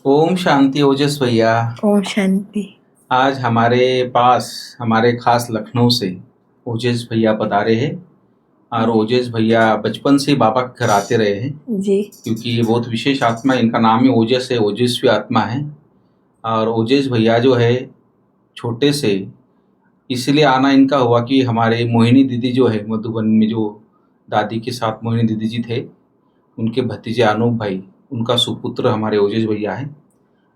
ओम शांति ओजस भैया। ओम शांति। आज हमारे पास हमारे खास लखनऊ से ओजस भैया पधारे हैं। और ओजस भैया बचपन से बाबा के घर आते रहे हैं जी क्योंकि ये बहुत विशेष आत्मा है। इनका नाम ही ओजस है, ओजस्वी आत्मा है। और ओजस भैया जो है छोटे से इसलिए आना इनका हुआ कि हमारे मोहिनी दीदी जो है मधुबन में, जो दादी के साथ मोहिनी दीदी जी थे, उनके भतीजे अनूप भाई, उनका सुपुत्र हमारे ओजस भैया है।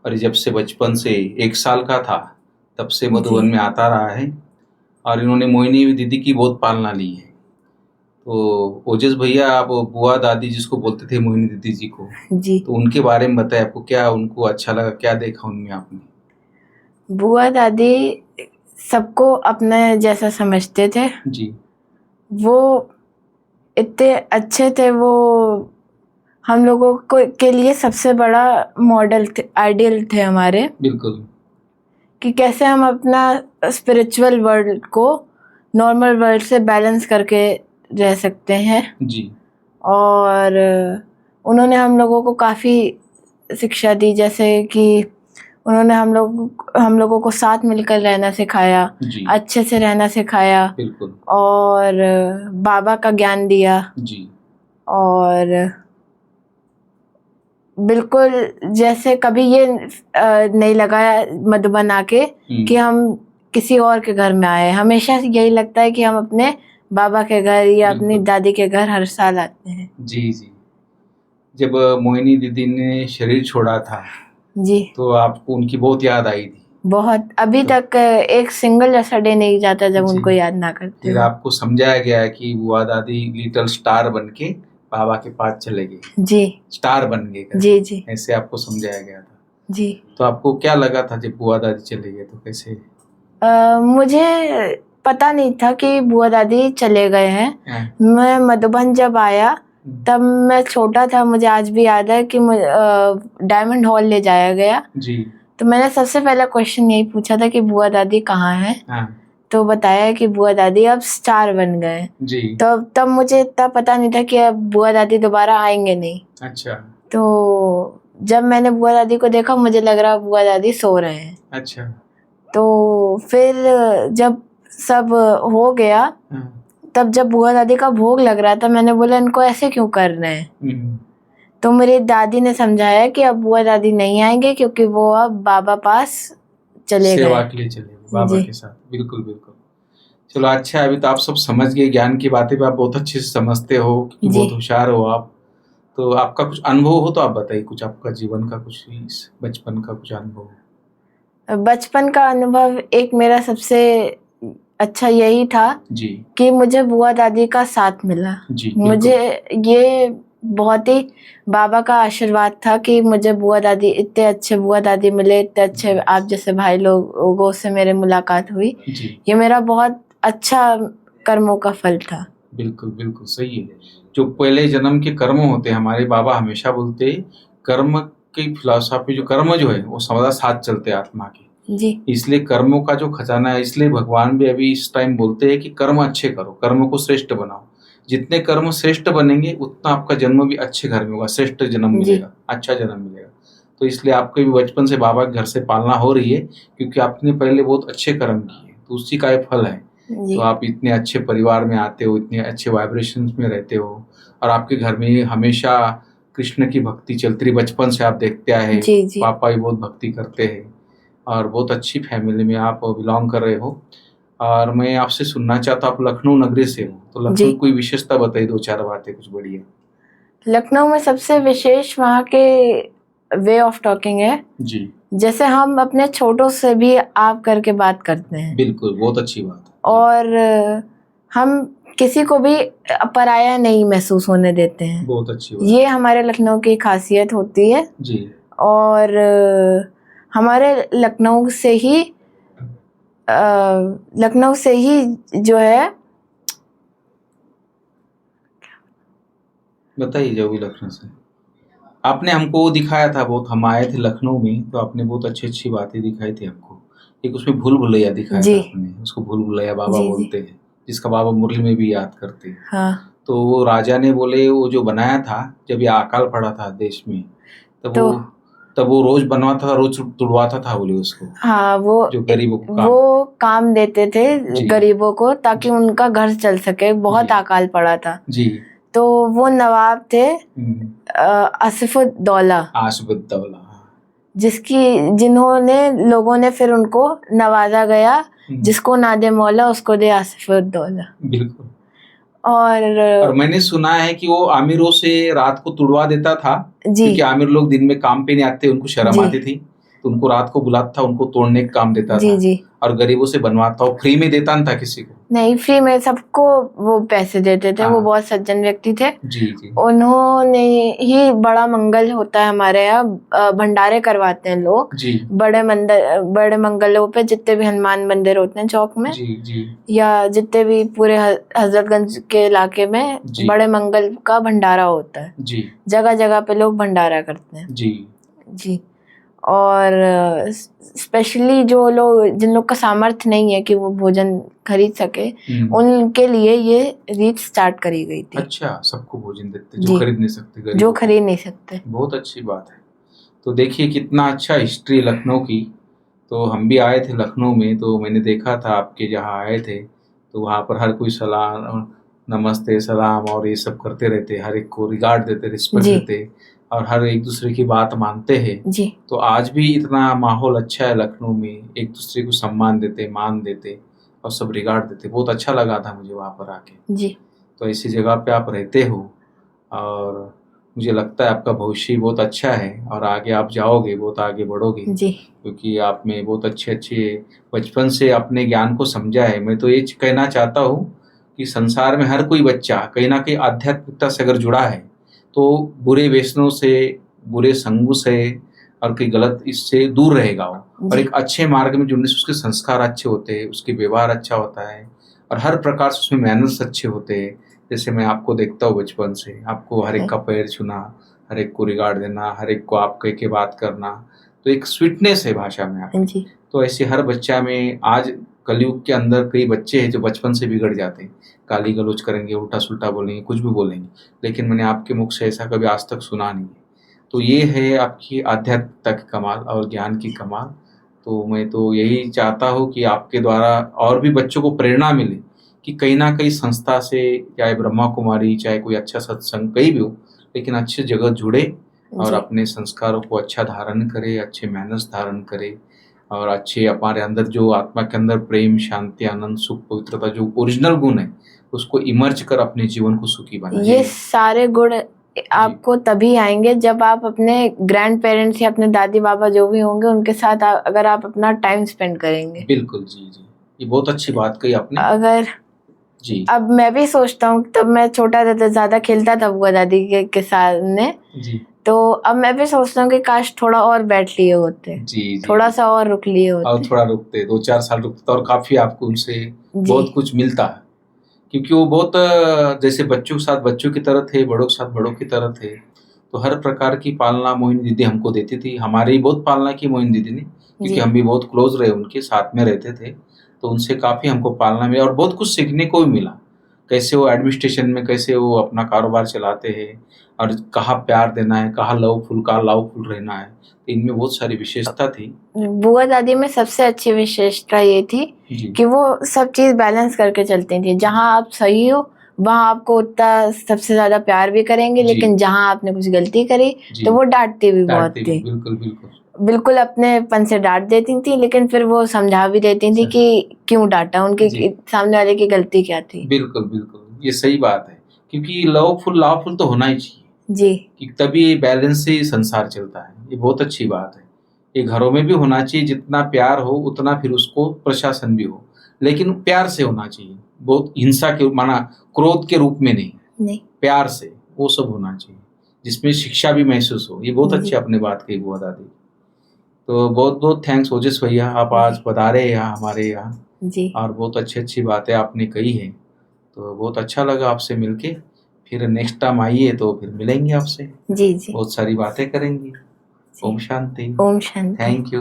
और जब से बचपन से 1 साल का था तब से मधुबन में आता रहा है। और इन्होंने मोहिनी दीदी की बहुत पालना ली है। तो ओजस भैया, आप बुआ दादी जिसको बोलते थे मोहिनी दीदी जी को, जी तो उनके बारे में बताए, आपको क्या उनको अच्छा लगा, क्या देखा उनमें आपने? बुआ दादी सबको अपने जैसा समझते थे। जी वो इतने अच्छे थे। वो हम लोगों को के लिए सबसे बड़ा मॉडल थे, आइडियल थे हमारे, बिल्कुल। कि कैसे हम अपना स्पिरिचुअल वर्ल्ड को नॉर्मल वर्ल्ड से बैलेंस करके रह सकते हैं। जी और उन्होंने हम लोगों को काफ़ी शिक्षा दी, जैसे कि उन्होंने हम लोगों को साथ मिलकर रहना सिखाया, जी अच्छे से रहना सिखाया, बिल्कुल। और बाबा का ज्ञान दिया। जी और बिल्कुल जैसे कभी ये नहीं लगा मधुबन आके कि हम किसी और के घर में आए। हमेशा यही लगता है कि हम अपने बाबा के घर या अपनी बिल्कुल। दादी के घर हर साल आते हैं। जी जी। जब मोहिनी दीदी ने शरीर छोड़ा था जी तो आपको उनकी बहुत याद आई थी। बहुत। अभी तो तक एक सिंगल ऐसा डे नहीं जाता जब जी, उनको याद ना करते फिर हो। आपको समझाया गया कि बुआ दादी लिटिल स्टार बन के बाबा के पास चले गए, जी स्टार बन गए करके, जी जी ऐसे आपको समझाया गया था। जी। तो आपको क्या लगा था जब बुआ दादी चले गए, तो कैसे? मुझे पता नहीं था कि बुआ दादी चले गए हैं। हाँ। मैं मधुबन जब आया तब मैं छोटा था। मुझे आज भी याद है कि डायमंड हॉल ले जाया गया। जी तो मैंने सबसे पहला क्वेश्चन यही पूछा था कि बुआ दादी कहाँ हैं। हाँ। तो बताया कि बुआ दादी अब स्टार बन गए। जी तो तब मुझे इतना पता नहीं था कि अब बुआ दादी दोबारा आएंगे नहीं। अच्छा तो जब मैंने बुआ दादी को देखा मुझे लग रहा बुआ दादी सो रहे हैं। अच्छा। तो फिर जब सब हो गया, हाँ। तब जब बुआ दादी का भोग लग रहा था मैंने बोला इनको ऐसे क्यों कर रहे हैं। तो मेरी दादी ने समझाया कि अब बुआ दादी नहीं आएंगे क्योंकि वो अब बाबा पास चले सेवा गए। के लिए चले गए बाबा जी के साथ। बिल्कुल बिल्कुल। चलो अच्छा है, अभी तो आप सब समझ गए, ज्ञान की बातें भी आप बहुत अच्छे से समझते हो क्योंकि जी। बहुत होशियार हो आप। तो आपका कुछ अनुभव हो तो आप बताइए, कुछ आपका जीवन का, कुछ इस बचपन का कुछ अनुभव। बचपन का अनुभव एक मेरा सबसे अच्छा यही था जी कि मुझे बुआ दादी का साथ मिला। जी मुझे बिल्कुल। ये बहुत ही बाबा का आशीर्वाद था कि मुझे बुआ दादी, इतने अच्छे बुआ दादी मिले, इतने अच्छे आप जैसे भाई लोगों से मेरे मुलाकात हुई। जी ये मेरा बहुत अच्छा कर्मों का फल था। बिल्कुल बिल्कुल सही है। जो पहले जन्म के कर्म होते हैं, हमारे बाबा हमेशा बोलते हैं, कर्म की फिलॉसफी, जो कर्म जो है वो सदा साथ चलते हैं आत्मा के। जी इसलिए कर्मों का जो खजाना है, इसलिए भगवान भी अभी इस टाइम बोलते हैं कि कर्म अच्छे करो, कर्म को श्रेष्ठ बनाओ। जितने कर्म श्रेष्ठ बनेंगे उतना आपका जन्म भी अच्छे घर में होगा, श्रेष्ठ जन्म मिलेगा, अच्छा जन्म मिलेगा। तो इसलिए आपके भी बचपन से बाबा के घर से पालना हो रही है क्योंकि आपने पहले बहुत अच्छे कर्म किए, तो उसी का ये फल है। तो आप इतने अच्छे परिवार में आते हो, इतने अच्छे वाइब्रेशंस में रहते हो, और आपके घर में हमेशा कृष्ण की भक्ति चलती रही, बचपन से आप देखते आए। जी जी। पापा भी बहुत भक्ति करते हैं और बहुत अच्छी फैमिली में आप बिलोंग कर रहे हो। और मैं आपसे सुनना चाहता हूँ, आप लखनऊ नगरी से हो, तो लखनऊ जी। कोई विशेषता बताइए, 2-4 बातें कुछ बढ़िया। लखनऊ में सबसे विशेष वहाँ के वे ऑफ टॉकिंग है। जी जैसे हम अपने छोटों से भी आप करके बात करते हैं। बिल्कुल, बहुत अच्छी बात है। और हम किसी को भी पराया नहीं महसूस होने देते हैं। बहुत अच्छी बात। ये हमारे लखनऊ की खासियत होती है। जी और हमारे लखनऊ से ही जो है, बताइए, जो भी लखनऊ से आपने हमको वो दिखाया था बहुत, हम आए थे लखनऊ में तो आपने बहुत अच्छी अच्छी बातें दिखाई थी हमको। एक उसमें भूल भुलैया दिखाया जी था आपने, उसको भूल भुलैया बाबा जी जी बोलते हैं, जिसका बाबा मुरली में भी याद करते हैं। हाँ। तो वो राजा ने बोले, वो जो बनाया था जब ये अकाल पड़ा था देश में, तब तो वो तब वो रोज बनवाता था, रोज तुड़वाता था बोले उसको, हाँ, जो गरीबों को काम। वो काम देते थे जी। गरीबों को ताकि उनका घर चल सके, बहुत जी। अकाल पड़ा था। जी। तो वो नवाब थे आसिफुद्दौला, आसिफुद्दौला, जिन्होंने लोगों ने फिर उनको नवाजा गया, जिसको ना दे मौला उसको दे आसिफुद्दौला। बिल्कुल। और मैंने सुना है कि वो आमिरों से रात को तुड़वा देता था, जी क्योंकि आमिर लोग दिन में काम पे नहीं आते, उनको शर्म जी आती थी, तो उनको रात को बुलाता था, उनको तोड़ने का काम देता जी था। जी और गरीबों से बनवाता, वो फ्री में देता नहीं था किसी को। नहीं, फ्री में सबको वो पैसे देते थे। वो बहुत सज्जन व्यक्ति थे। जी जी। उन्होंने ही बड़ा मंगल होता है हमारे यहाँ, भंडारे करवाते हैं लोग जी। बड़े मंगलों पे, जितने भी हनुमान मंदिर होते हैं चौक में, जी जी। या जितने भी पूरे हजरतगंज के इलाके में बड़े मंगल का भंडारा होता है। जी। जगह जगह पे लोग भंडारा करते हैं। जी जी। और स्पेशली जो लोग, जिन लोग का सामर्थ्य नहीं है कि वो भोजन खरीद सके, उनके लिए ये रीत स्टार्ट करी गई थी। अच्छा, सबको भोजन देते जो खरीद नहीं सकते, गरीब जो खरीद नहीं सकते। बहुत अच्छी बात है। तो देखिए कितना अच्छा हिस्ट्री लखनऊ की। तो हम भी आए थे लखनऊ में, तो मैंने देखा था आपके जहाँ आए थे, तो वहाँ पर हर कोई सलाम, नमस्ते, सलाम और ये सब करते रहते, हर एक को रिगार्ड देते, रिस्पेक्ट देते, और हर एक दूसरे की बात मानते हैं। जी। तो आज भी इतना माहौल अच्छा है लखनऊ में, एक दूसरे को सम्मान देते, मान देते और सब रिगार्ड देते। बहुत अच्छा लगा था मुझे वहाँ पर आके। जी। तो ऐसी जगह पे आप रहते हो, और मुझे लगता है आपका भविष्य बहुत अच्छा है, और आगे आप जाओगे, बहुत आगे बढ़ोगे जी। क्योंकि आप में बहुत अच्छे बचपन से अपने ज्ञान को समझा है। मैं तो ये कहना चाहता हूँ कि संसार में हर कोई बच्चा कहीं ना कहीं आध्यात्मिकता से अगर जुड़ा है, तो बुरे व्यसनों से, बुरे संगों से और कोई गलत इससे दूर रहेगा वो, और एक अच्छे मार्ग में जुड़ने से उसके संस्कार अच्छे होते हैं, उसके व्यवहार अच्छा होता है, और हर प्रकार से उसमें मैनर्स अच्छे होते हैं। जैसे मैं आपको देखता हूँ बचपन से, आपको हर एक का पैर छूना, हर एक को रिगार्ड देना, हर एक को आप कह के बात करना, तो एक स्वीटनेस है भाषा में आपकी। तो ऐसे हर बच्चा में, आज कलयुग के अंदर कई बच्चे हैं जो बचपन से बिगड़ जाते हैं, गाली गलौज करेंगे, उल्टा सुल्टा बोलेंगे, कुछ भी बोलेंगे, लेकिन मैंने आपके मुख से ऐसा कभी आज तक सुना नहीं है। तो ये है आपकी आध्यात्मिकता की कमाल और ज्ञान की कमाल। तो मैं तो यही चाहता हूँ कि आपके द्वारा और भी बच्चों को प्रेरणा मिले कि कहीं ना कहीं संस्था से, चाहे ब्रह्मा कुमारी, चाहे कोई अच्छा सत्संग, कहीं भी हो, लेकिन अच्छी जगह जुड़े और अपने संस्कारों को अच्छा धारण करे, अच्छे मैनर्स धारण करे, और अच्छे हमारे अंदर जो आत्मा के अंदर प्रेम, शांति, आनंद, सुख, पवित्रता, जो ओरिजिनल गुण है, उसको इमर्ज कर अपने जीवन को सुखी बनाए। ये सारे गुण आपको तभी आएंगे जब आप अपने ग्रैंड पेरेंट्स या अपने दादी बाबा जो भी होंगे उनके साथ अगर आप अपना टाइम स्पेंड करेंगे। बिल्कुल। जी जी, ये बहुत अच्छी बात कही आपने। अगर जी। अब मैं भी सोचता हूँ, तब मैं छोटा था तो ज्यादा खेलता था बुआ दादी के साथ में। जी। तो अब मैं भी सोचता हूँ कि काश थोड़ा और बैठ लिए होते। जी। थोड़ा सा और रुक लिए होते, और थोड़ा रुकते, 2-4 साल रुकते, और काफी आपको उनसे बहुत कुछ मिलता है, क्योंकि वो बहुत जैसे बच्चों के साथ बच्चों की तरह थे, बड़ों के साथ बड़ों की तरह थे। तो हर प्रकार की पालना मोहिनी दीदी हमको देती थी। हमारी बहुत पालना की मोहिनी दीदी ने, क्योंकि हम भी बहुत क्लोज रहे, उनके साथ में रहते थे, तो उनसे काफ़ी हमको पालना मिला और बहुत कुछ सीखने को भी मिला। कैसे वो एडमिनिस्ट्रेशन में, कैसे वो अपना कारोबार चलाते हैं, और कहाँ प्यार देना है, कहाँ लाउफुल रहना है, तो इनमें बहुत सारी विशेषता थी। बुआ दादी में सबसे अच्छी विशेषता ये थी कि वो सब चीज़ बैलेंस करके चलती थी। जहाँ आप सही हो वहाँ आपको उतना सबसे ज्यादा प्यार भी करेंगे, लेकिन जहाँ आपने कुछ गलती करी तो वो डांटती भी बहुत थी। बिल्कुल अपनेपन से डांट देती थी, लेकिन फिर वो समझा भी देती थी कि क्यों डांटा, उनके सामने वाले की गलती क्या थी। बिल्कुल बिल्कुल, ये सही बात है, क्योंकि लावफुल तो होना ही चाहिए जी, कि तभी बैलेंस से संसार चलता है। ये बहुत अच्छी बात है। ये घरों में भी होना चाहिए, जितना प्यार हो उतना फिर उसको प्रशासन भी हो, लेकिन प्यार से होना चाहिए, बहुत हिंसा के, माना क्रोध के रूप में नहीं, प्यार से वो सब होना चाहिए, जिसमें शिक्षा भी महसूस हो। ये बहुत अच्छी आपने बात कही बुआ दादी। तो बहुत बहुत थैंक्स ओजस भैया, आप आज पधारे यहाँ हमारे यहाँ जी, और बहुत अच्छी बातें आपने कही है। तो बहुत अच्छा लगा आपसे मिलके। फिर नेक्स्ट टाइम आइए तो फिर मिलेंगे आपसे। जी जी, बहुत सारी बातें करेंगे। ओम शांति। ओम शांति। Thank you.